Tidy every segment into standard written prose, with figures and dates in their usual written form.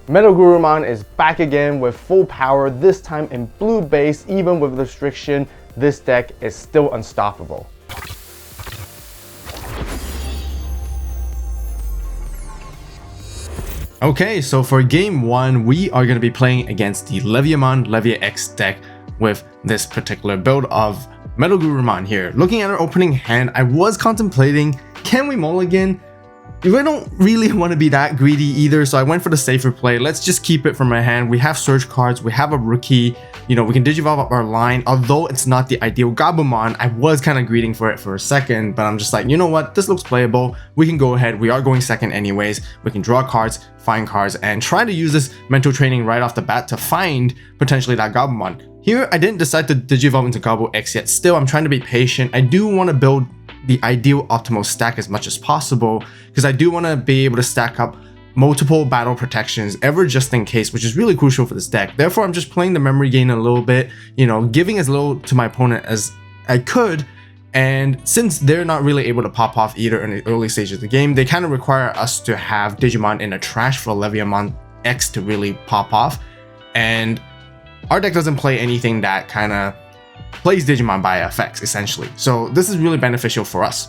MetalGarurumon is back again with full power, this time in blue base. Even with restriction, this deck is still unstoppable. Okay, so for game 1, we are going to be playing against the Leviamon Levia X deck with this particular build of MetalGarurumon here. Looking at our opening hand, I was contemplating, can we mulligan? We don't really want to be that greedy either, so I went for the safer play. Let's just keep it from my hand. We have search cards, we have a rookie, we can digivolve up our line. Although it's not the ideal Gabumon, I was kind of greeting for it for a second, but I'm just like, you know what, this looks playable. We can go ahead, we are going second anyways. We can draw cards, find cards, and try to use this mental training right off the bat to find potentially that Gabumon. Here, I didn't decide to digivolve into Gabu X yet. Still, I'm trying to be patient. I do want to build the ideal optimal stack as much as possible, because I do want to be able to stack up multiple battle protections ever just in case, which is really crucial for this deck. Therefore, I'm just playing the memory gain a little bit, giving as little to my opponent as I could. And since they're not really able to pop off either in the early stages of the game, they kind of require us to have Digimon in a trash for Leviamon X to really pop off. And our deck doesn't play anything that kind of plays Digimon by effects, essentially. So this is really beneficial for us.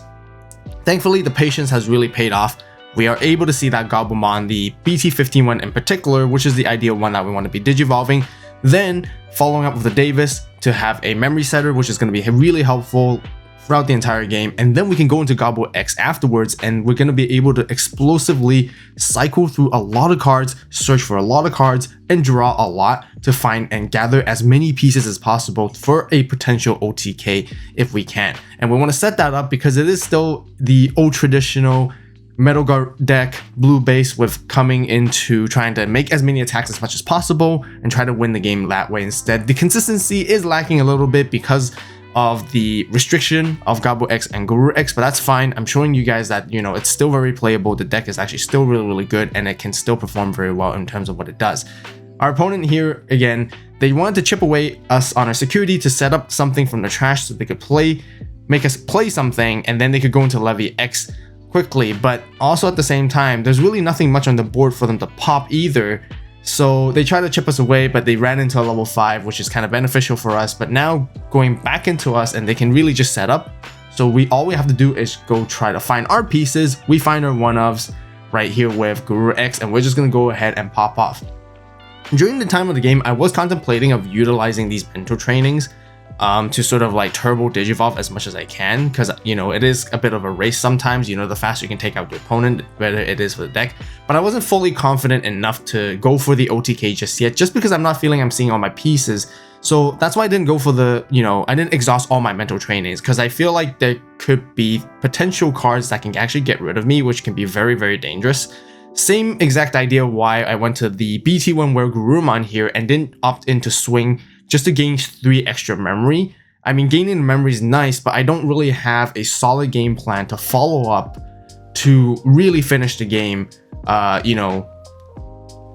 Thankfully, the patience has really paid off. We are able to see that Gabumon, the BT15 one in particular, which is the ideal one that we want to be digivolving. Then following up with the Davis to have a memory setter, which is going to be really helpful throughout the entire game. And then we can go into Gabu X afterwards, and we're going to be able to explosively cycle through a lot of cards, search for a lot of cards, and draw a lot to find and gather as many pieces as possible for a potential OTK if we can. And we want to set that up because it is still the old traditional MetalGar deck, blue base, with coming into trying to make as many attacks as much as possible and try to win the game that way instead. The consistency is lacking a little bit because of the restriction of Gabu X and Guru X, but that's fine. I'm showing you guys that, it's still very playable. The deck is actually still really, really good, and it can still perform very well in terms of what it does. Our opponent here, again, they wanted to chip away us on our security to set up something from the trash so they could make us play something, and then they could go into Levy X quickly. But also at the same time, there's really nothing much on the board for them to pop either. So they tried to chip us away, but they ran into a level 5, which is kind of beneficial for us. But now going back into us, and they can really just set up. So all we have to do is go try to find our pieces. We find our one-ofs right here with Guru X, and we're just going to go ahead and pop off. During the time of the game, I was contemplating of utilizing these mental trainings to sort of like turbo digivolve as much as I can, because it is a bit of a race sometimes. The faster you can take out your opponent, the better it is for the deck. But I wasn't fully confident enough to go for the OTK just yet, just because I'm not feeling I'm seeing all my pieces. So that's why I didn't go for the, I didn't exhaust all my mental trainings, because I feel like there could be potential cards that can actually get rid of me, which can be very, very dangerous. Same exact idea why I went to the BT1 where Garurumon here and didn't opt into swing just to gain 3 extra memory. I mean, gaining memory is nice, but I don't really have a solid game plan to follow up to really finish the game,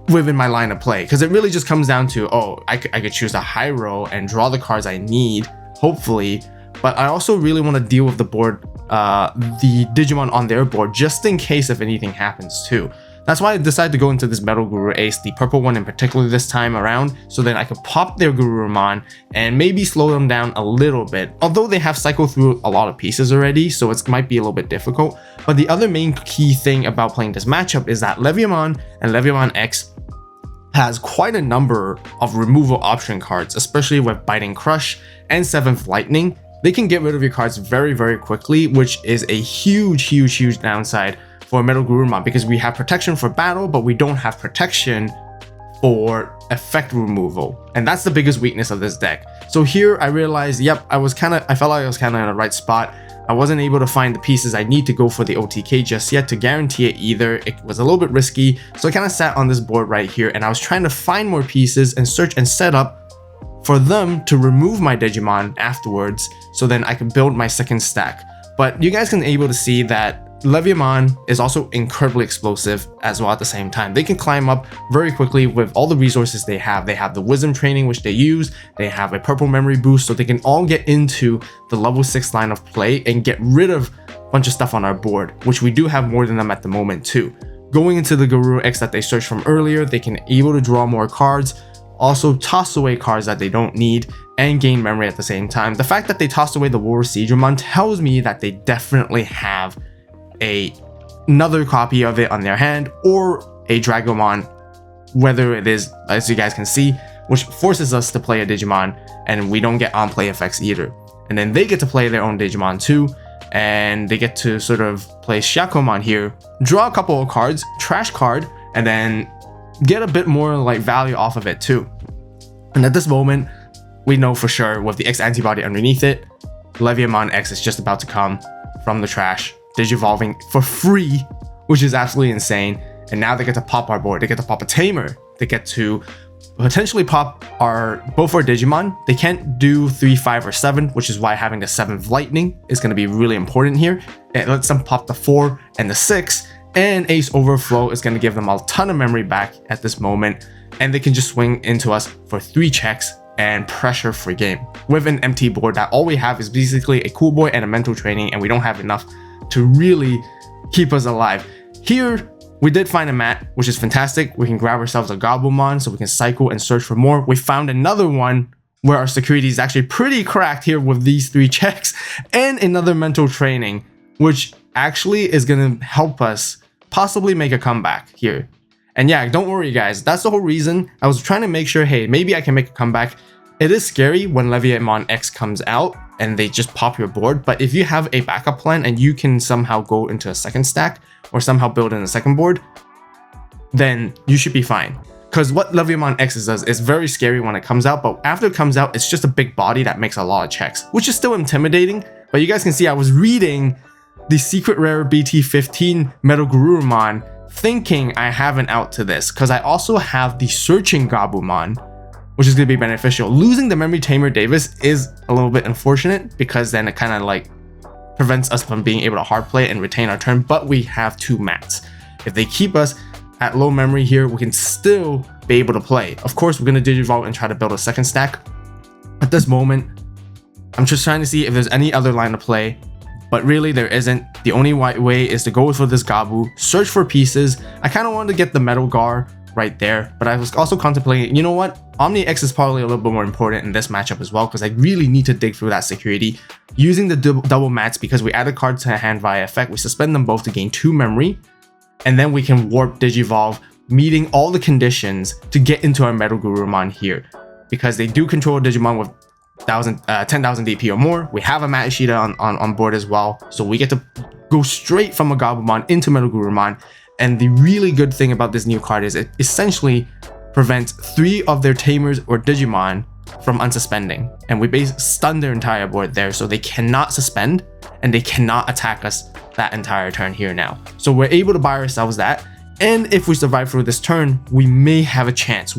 within my line of play. Because it really just comes down to, I could choose a high row and draw the cards I need, hopefully. But I also really want to deal with the board, the Digimon on their board, just in case if anything happens too. That's why I decided to go into this Metal Guru Ace, the purple one in particular this time around, so then I could pop their Garurumon and maybe slow them down a little bit. Although they have cycled through a lot of pieces already, so it might be a little bit difficult. But the other main key thing about playing this matchup is that Leviamon and Leviamon X has quite a number of removal option cards, especially with Biting Crush and 7th Lightning. They can get rid of your cards very, very quickly, which is a huge, huge, huge downside for MetalGarurumon, because we have protection for battle, but we don't have protection for effect removal, and that's the biggest weakness of this deck. So here I realized, yep, I felt like I was kind of in the right spot. I wasn't able to find the pieces I need to go for the OTK just yet to guarantee it either. It was a little bit risky, so I kind of sat on this board right here, and I was trying to find more pieces and search and set up for them to remove my Digimon afterwards, so then I could build my second stack. But you guys can able to see that Leviamon is also incredibly explosive as well at the same time. They can climb up very quickly with all the resources they have. They have the wisdom training, which they use. They have a purple memory boost, so they can all get into the level 6 line of play and get rid of a bunch of stuff on our board, which we do have more than them at the moment too. going into the Garuru X that they searched from earlier, they can able to draw more cards, also toss away cards that they don't need, and gain memory at the same time. The fact that they tossed away the Walrus Digimon tells me that they definitely have another copy of it on their hand, or a Dragomon, whether it is, as you guys can see, which forces us to play a Digimon, and we don't get on-play effects either. And then they get to play their own Digimon too, and they get to sort of play Shakomon here, draw a couple of cards, trash card, and then get a bit more like value off of it too. And at this moment, we know for sure with the X antibody underneath it, Leviamon X is just about to come from the trash, digivolving for free, which is absolutely insane. And now they get to pop our board, they get to pop a Tamer, they get to potentially pop both our Digimon. They can't do 3, 5, or 7, which is why having the 7th Lightning is going to be really important here. It lets them pop the 4 and the 6, and Ace Overflow is going to give them a ton of memory back at this moment, and they can just swing into us for 3 checks and pressure free game with an empty board that all we have is basically a Cool Boy and a mental training, and we don't have enough to really keep us alive. Here we did find a mat, which is fantastic. We can grab ourselves a Gabumon so we can cycle and search for more. We found another one where our security is actually pretty cracked here with these 3 checks, and another mental training, which actually is going to help us possibly make a comeback here. And yeah, don't worry guys, that's the whole reason I was trying to make sure, hey, maybe I can make a comeback. It is scary when Leviamon X comes out and they just pop your board, but if you have a backup plan and you can somehow go into a second stack or somehow build in a second board, then you should be fine. Because what Leviamon X does is very scary when it comes out, but after it comes out, it's just a big body that makes a lot of checks, which is still intimidating. But you guys can see I was reading the secret rare BT15 MetalGarurumon, thinking I have an out to this, because I also have the searching Gabumon, which is going to be beneficial. Losing the Memory Tamer Davis is a little bit unfortunate, because then it kind of like prevents us from being able to hard play and retain our turn, but we have 2 mats. If they keep us at low memory here, we can still be able to play. Of course, we're going to Digivolve and try to build a second stack. At this moment, I'm just trying to see if there's any other line to play, but really there isn't. The only way is to go for this Gabu, search for pieces. I kind of wanted to get the Metal Gar right there, but I was also contemplating, you know what, Omni X is probably a little bit more important in this matchup as well, because I really need to dig through that security. Using the double mats, because we added cards to hand via effect, we suspend them both to gain 2 memory, and then we can warp Digivolve, meeting all the conditions to get into our MetalGarurumon here, because they do control Digimon with 10,000 DP or more. We have a Mat Ishida on board as well, so we get to go straight from a Gabumon into MetalGarurumon. And the really good thing about this new card is it essentially prevents 3 of their Tamers or Digimon from unsuspending, and we basically stun their entire board there, so they cannot suspend and they cannot attack us that entire turn here now. So we're able to buy ourselves that, and if we survive through this turn, we may have a chance.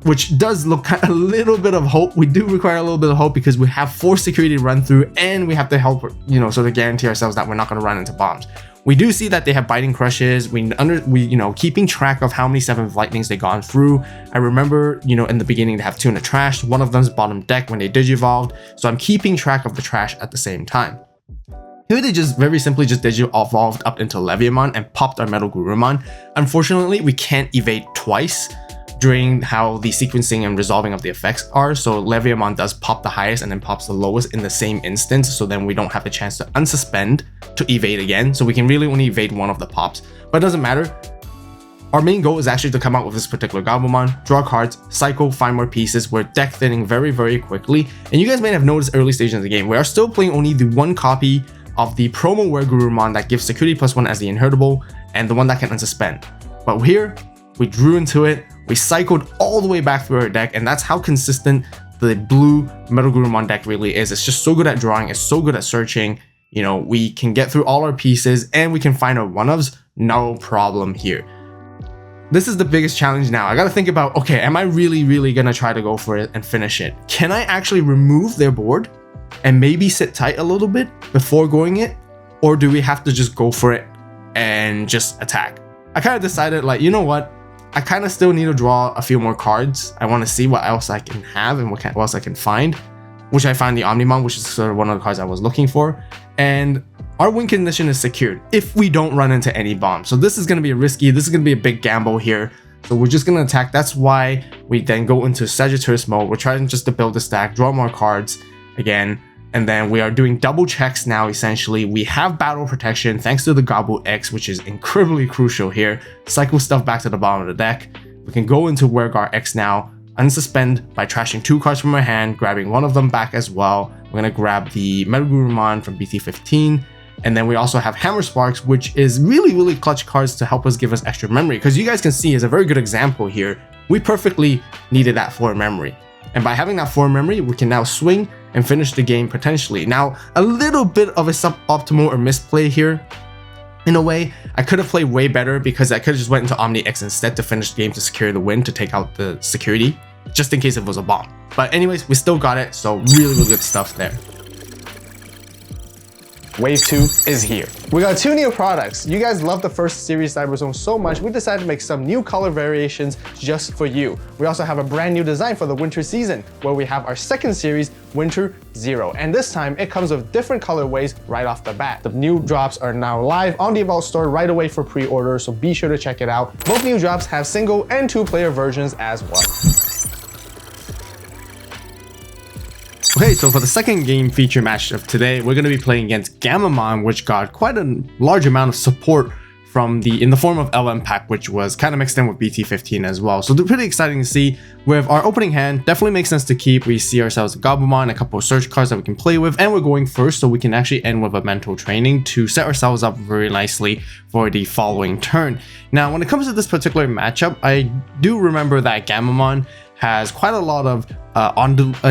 Which does look kind of a little bit of hope. We do require a little bit of hope, because we have 4 security to run through, and we have to help, sort of guarantee ourselves that we're not going to run into bombs. We do see that they have biting crushes. We keeping track of how many 7th Lightnings they gone through. I remember, in the beginning they have 2 in the trash. One of them's bottom deck when they digivolved. So I'm keeping track of the trash at the same time. Here they just very simply just digivolved up into Leviamon and popped our MetalGarurumon. Unfortunately, we can't evade twice during how the sequencing and resolving of the effects are, so Leviamon does pop the highest and then pops the lowest in the same instance, so then we don't have the chance to unsuspend to evade again, so we can really only evade one of the pops. But it doesn't matter. Our main goal is actually to come out with this particular Gabumon, draw cards, cycle, find more pieces. We're deck thinning very, very quickly, and you guys may have noticed early stages of the game, we are still playing only the 1 copy of the promo Wear Garurumon that gives security +1 as the inheritable, and the one that can unsuspend. But here, we drew into it, we cycled all the way back through our deck, and that's how consistent the blue MetalGarurumon deck really is. It's just so good at drawing, it's so good at searching. We can get through all our pieces, and we can find our one-ofs, no problem here. This is the biggest challenge now. I gotta think about, okay, am I really gonna try to go for it and finish it? Can I actually remove their board and maybe sit tight a little bit before going it? Or do we have to just go for it and just attack? I kind of decided, like, you know what? I kind of still need to draw a few more cards. I want to see what else I can have and what else I can find, which I find the Omnimon, which is sort of one of the cards I was looking for. And our win condition is secured if we don't run into any bombs. So this is going to be risky. This is going to be a big gamble here. So we're just going to attack. That's why we then go into Sagittarius mode. We're trying just to build a stack, draw more cards again. And then we are doing double checks now, essentially. We have battle protection thanks to the Gobble X, which is incredibly crucial here. Cycle stuff back to the bottom of the deck. We can go into Wergar X now, unsuspend by trashing 2 cards from our hand, grabbing one of them back as well. We're going to grab the MetalGarurumon from BT15. And then we also have Hammer Sparks, which is really clutch cards to help us give us extra memory. Because you guys can see is a very good example here. We perfectly needed that 4 memory. And by having that 4 memory, we can now swing and finish the game potentially. Now, a little bit of a suboptimal or misplay here. In a way, I could have played way better because I could have just went into Omni X instead to finish the game to secure the win, to take out the security, just in case it was a bomb. But anyways, we still got it, so really good stuff there. Wave 2 is here. We got 2 new products. You guys love the first series Cyberzone so much, we decided to make some new color variations just for you. We also have a brand new design for the winter season, where we have our second series, Winter Zero. And this time, it comes with different colorways right off the bat. The new drops are now live on the AVAULT store right away for pre-order, so be sure to check it out. Both new drops have single and 2-player versions as well. Okay, so for the second game feature match of today, we're going to be playing against Gamamon, which got quite a large amount of support from in the form of LM pack, which was kind of mixed in with BT15 as well. So they're pretty exciting to see. With our opening hand, definitely makes sense to keep. We see ourselves a Gabumon, a couple of search cards that we can play with, and we're going first, so we can actually end with a mental training to set ourselves up very nicely for the following turn. Now, when it comes to this particular matchup, I do remember that Gamamon has quite a lot of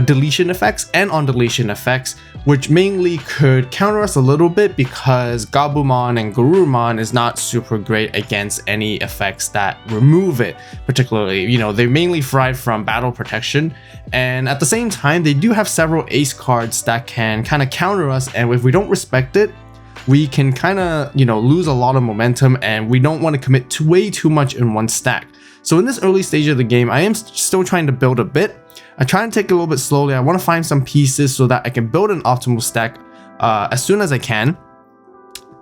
deletion effects and on deletion effects, which mainly could counter us a little bit because Gabumon and Garurumon is not super great against any effects that remove it. Particularly, you know, they mainly thrive from battle protection, and at the same time they do have several ace cards that can kind of counter us, and if we don't respect it, we can kind of, you know, lose a lot of momentum, and we don't want to commit way too much in one stack. So in this early stage of the game, I am still trying to build a bit. I try and take it a little bit slowly. I want to find some pieces so that I can build an optimal stack as soon as I can.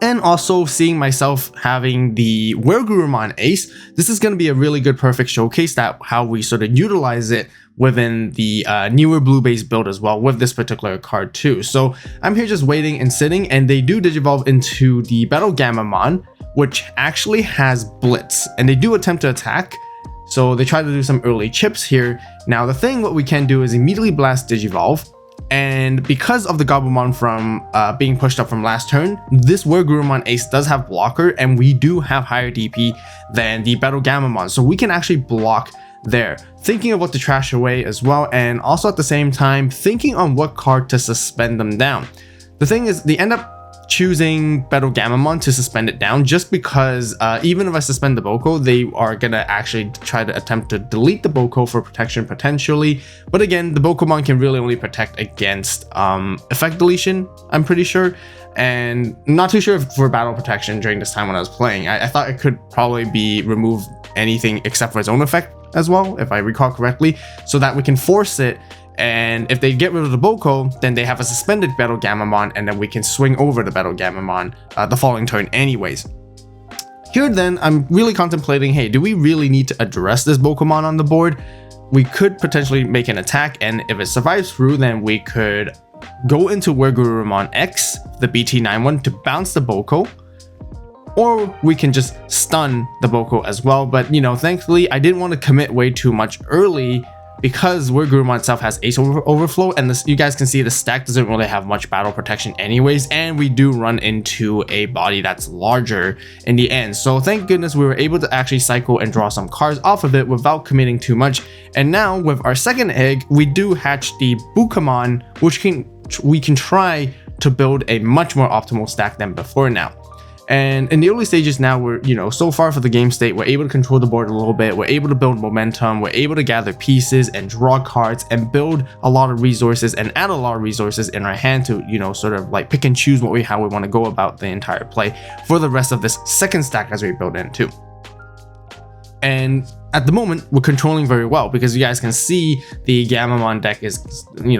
And also seeing myself having the Wergurumon Ace, this is going to be a really good perfect showcase that how we sort of utilize it within the newer blue base build as well with this particular card too. So I'm here just waiting and sitting, and they do digivolve into the Battle Gamamon, which actually has Blitz, and they do attempt to attack. So they try to do some early chips here. Now the thing what we can do is immediately blast Digivolve, and because of the Gabumon from being pushed up from last turn, this Wergurumon Ace does have blocker, and we do have higher DP than the Battle Gamamon, so we can actually block there. Thinking of what to trash away as well, and also at the same time thinking on what card to suspend them down. The thing is, they end up choosing Battle Gamamon to suspend it down, just because even if I suspend the Boko, they are gonna actually try to attempt to delete the Boko for protection potentially. But again, the Bokomon can really only protect against effect deletion, I'm pretty sure, and not too sure for battle protection during this time when I was playing. I thought it could probably be remove anything except for its own effect as well, if I recall correctly, so that we can force it. And if they get rid of the Boko, then they have a suspended Battle Gamamon, and then we can swing over the Battle Gamamon the following turn anyways. Here then, I'm really contemplating, hey, do we really need to address this Bokomon on the board? We could potentially make an attack, and if it survives through, then we could go into Wergurumon X, the BT9 one, to bounce the Boko. Or we can just stun the Boko as well, but you know, thankfully I didn't want to commit way too much early, because Wergurumon itself has Ace Overflow, and this, you guys can see the stack doesn't really have much battle protection anyways, and we do run into a body that's larger in the end. So thank goodness we were able to actually cycle and draw some cards off of it without committing too much. And now with our second egg, we do hatch the Bukamon, which we can try to build a much more optimal stack than before now. And in the early stages now, we're, you know, so far for the game state, we're able to control the board a little bit, we're able to build momentum, we're able to gather pieces and draw cards and build a lot of resources and add a lot of resources in our hand to, you know, sort of like pick and choose how we want to go about the entire play for the rest of this second stack as we build in too. And at the moment, we're controlling very well because you guys can see the Gamamon deck is,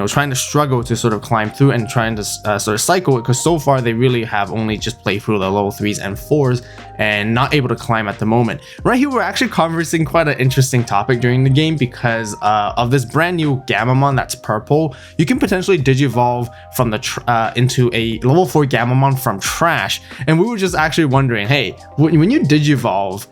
trying to struggle to sort of climb through and trying to sort of cycle it, because so far they really have only just played through the level 3s and 4s and not able to climb at the moment. Right here, we're actually conversing quite an interesting topic during the game because of this brand new Gamamon that's purple. You can potentially Digivolve from the into a level 4 Gamamon from trash, and we were just actually wondering, hey, when you Digivolve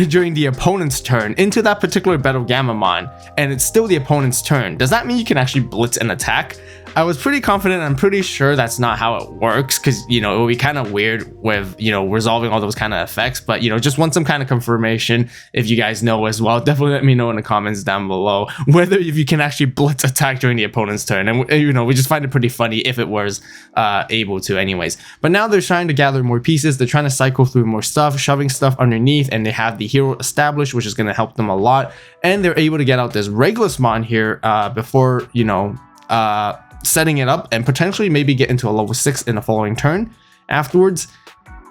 during the opponent's turn into that particular battle Gamamon and it's still the opponent's turn, does that mean you can actually blitz and attack? I was pretty confident. I'm pretty sure that's not how it works, because it would be kind of weird with resolving all those kind of effects. But just want some kind of confirmation if you guys know as well. Definitely let me know in the comments down below whether if you can actually blitz attack during the opponent's turn. And we just find it pretty funny if it was able to anyways. But now they're trying to gather more pieces. They're trying to cycle through more stuff, shoving stuff underneath, and they have the hero established, which is going to help them a lot. And they're able to get out this Regulusmon here before setting it up and potentially maybe get into a level 6 in the following turn afterwards.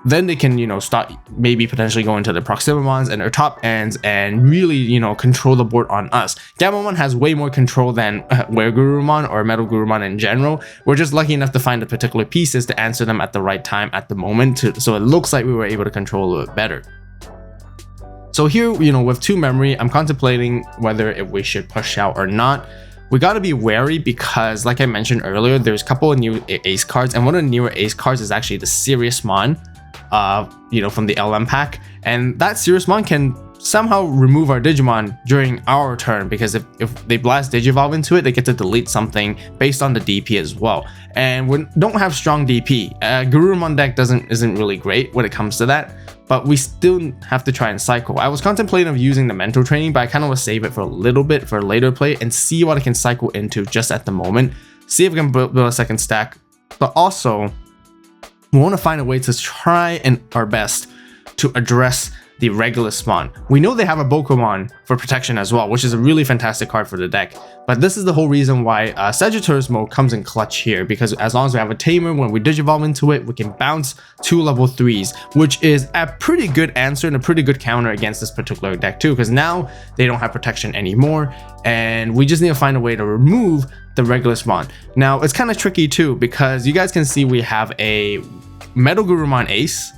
Then they can start maybe potentially going to the Proximimons and their top ends and really control the board on us. Gamamon has way more control than Garurumon or MetalGarurumon in general. We're just lucky enough to find the particular pieces to answer them at the right time at the moment, so it looks like we were able to control a little bit better. So here, with 2 memory, I'm contemplating whether if we should push out or not. We got to be wary because, like I mentioned earlier, there's a couple of new ace cards, and one of the newer ace cards is actually the Seriousmon, from the LM pack. And that Seriousmon can somehow remove our Digimon during our turn, because if they blast Digivolve into it, they get to delete something based on the DP as well. And we don't have strong DP. Garurumon deck isn't really great when it comes to that, but we still have to try and cycle. I was contemplating of using the mental training, but I kind of want to save it for a little bit for later play and see what I can cycle into just at the moment. See if we can build a second stack, but also we want to find a way to try our best to address the Regulusmon. We know they have a Pokemon for protection as well, which is a really fantastic card for the deck. But this is the whole reason why Sagittarius mode comes in clutch here, because as long as we have a Tamer, when we Digivolve into it, we can bounce 2 level 3s, which is a pretty good answer and a pretty good counter against this particular deck too, because now they don't have protection anymore, and we just need to find a way to remove the Regulusmon. Now, it's kind of tricky too, because you guys can see we have a MetalGarurumon Ace,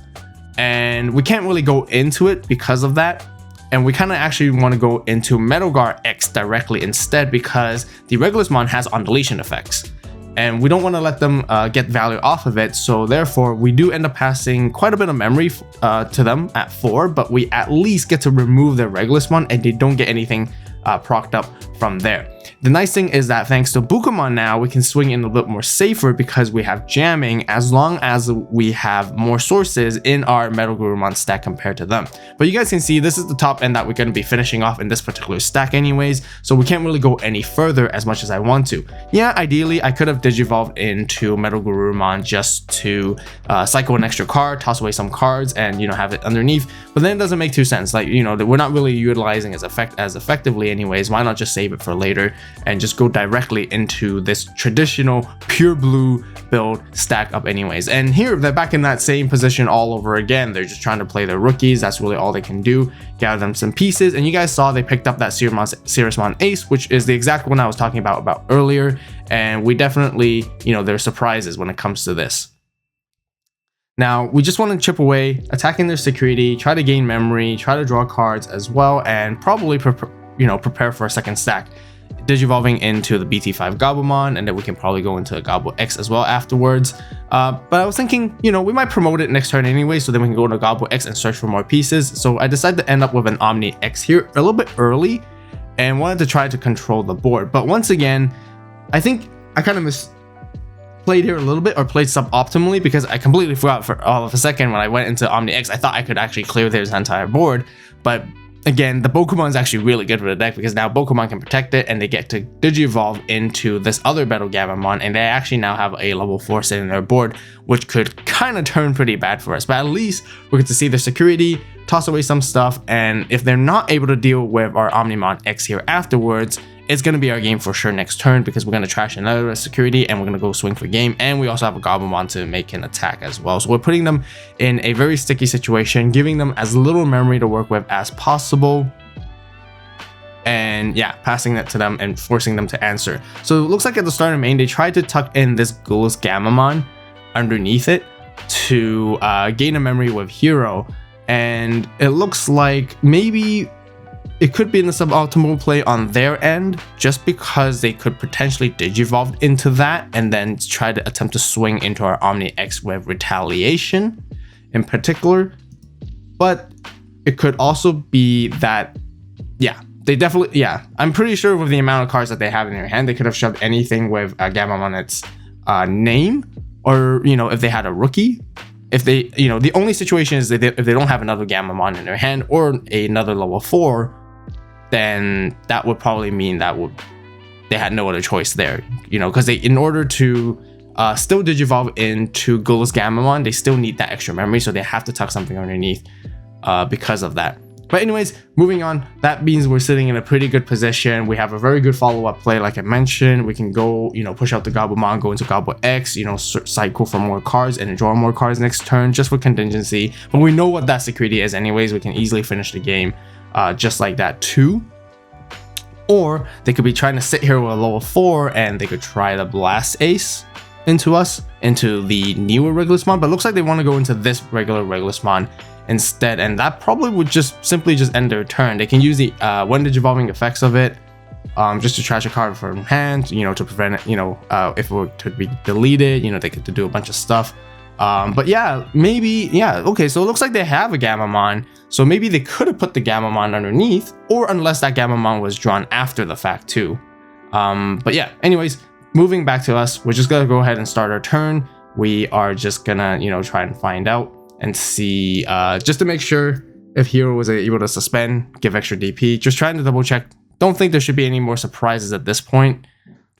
and we can't really go into it because of that, and we kind of actually want to go into MetalGar X directly instead, because the Regulusmon has on deletion effects and we don't want to let them get value off of it. So therefore we do end up passing quite a bit of memory to them at 4, but we at least get to remove their Regulusmon and they don't get anything procced up from there. The nice thing is that thanks to Bukamon now, we can swing in a bit more safer because we have jamming, as long as we have more sources in our MetalGarurumon stack compared to them. But you guys can see this is the top end that we're going to be finishing off in this particular stack anyways, so we can't really go any further as much as I want to. Yeah, ideally I could have Digivolved into MetalGarurumon just to cycle an extra card, toss away some cards, and have it underneath, but then it doesn't make too sense. Like, we're not really utilizing as effectively anyways. Why not just save it for later and just go directly into this traditional pure blue build stack up anyways? And here they're back in that same position all over again. They're just trying to play their rookies. That's really all they can do. Gather them some pieces, and you guys saw they picked up that Seriousmon Ace, which is the exact one I was talking about earlier. And we definitely, there are surprises when it comes to this. Now, we just want to chip away, attacking their security, try to gain memory, try to draw cards as well, and probably prepare for a second stack, Digivolving into the BT5 Gabumon, and then we can probably go into a Gabo X as well afterwards. But I was thinking, we might promote it next turn anyway, so then we can go to Gabo X and search for more pieces. So I decided to end up with an Omni X here a little bit early and wanted to try to control the board. But once again, I think I kind of played here a little bit, or played suboptimally, because I completely forgot for all of a second when I went into Omni X. I thought I could actually clear this entire board, but again, the Pokemon is actually really good for the deck, because now Pokemon can protect it and they get to Digivolve into this other Battle Gamamon, and they actually now have a level 4 sitting in their board, which could kind of turn pretty bad for us. But at least we get to see their security, toss away some stuff, and if they're not able to deal with our Omnimon X here afterwards, it's going to be our game for sure next turn, because we're going to trash another security and we're going to go swing for game. And we also have a Gabumon to make an attack as well. So we're putting them in a very sticky situation, giving them as little memory to work with as possible. And yeah, passing that to them and forcing them to answer. So it looks like at the start of main, they tried to tuck in this Ghoulish Gamamon underneath it to gain a memory with Hero. And it looks like maybe it could be in the suboptimal play on their end, just because they could potentially Digivolve into that and then try to attempt to swing into our Omni X with Retaliation in particular. But it could also be that, yeah, they definitely, yeah, I'm pretty sure with the amount of cards that they have in their hand, they could have shoved anything with Gamamon's name, or, you know, if they had a rookie. If they, you know, the only situation is that if they don't have another Gamamon in their hand or another level 4, then that would probably mean that they had no other choice there, you know, because they, in order to still Digivolve into Ghoulish Gamamon, they still need that extra memory, so they have to tuck something underneath because of that. But anyways, moving on, that means we're sitting in a pretty good position. We have a very good follow-up play, like I mentioned. We can go, you know, push out the Gabumon, go into Gabu X, you know, cycle for more cards and draw more cards next turn just for contingency. But we know what that security is anyways. We can easily finish the game just like that too. Or they could be trying to sit here with a level 4 and they could try the Blast Ace into us, into the newer Regulusmon. But it looks like they want to go into this regular Regulusmon instead, and that probably would just simply end their turn. They can use the one Digivolving effects of it just to trash a card from hand, you know, to prevent it, you know, if it were to be deleted, you know, they could do a bunch of stuff. But yeah, maybe, yeah, okay, so it looks like they have a Gamamon, so maybe they could have put the Gamamon underneath, or unless that Gamamon was drawn after the fact too. But yeah, anyways, moving back to us, we're just gonna go ahead and start our turn. We are just gonna, you know, try and find out and see, just to make sure if Hero was able to suspend, give extra DP, just trying to double check. Don't think there should be any more surprises at this point.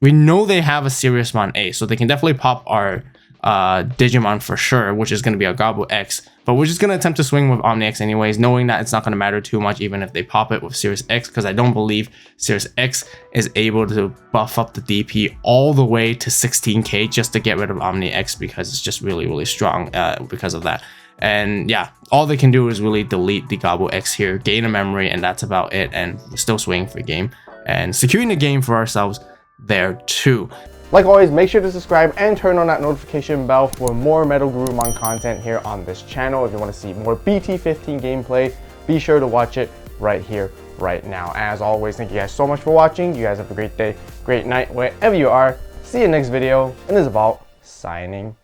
We know they have a Seriousmon A, so they can definitely pop our Digimon for sure, which is going to be a Gabu X, but we're just going to attempt to swing with Omni X anyways, knowing that it's not going to matter too much even if they pop it with Sirius X, because I don't believe Sirius X is able to buff up the DP all the way to 16k just to get rid of Omni X, because it's just really strong because of that. And yeah, all they can do is really delete the Gabu X here, gain a memory, and that's about it, and we're still swinging for game and securing the game for ourselves there too. Like always, make sure to subscribe and turn on that notification bell for more MetalGarurumon content here on this channel. If you want to see more BT15 gameplay, be sure to watch it right here, right now. As always, thank you guys so much for watching. You guys have a great day, great night, wherever you are. See you next video, and this is AVAULT signing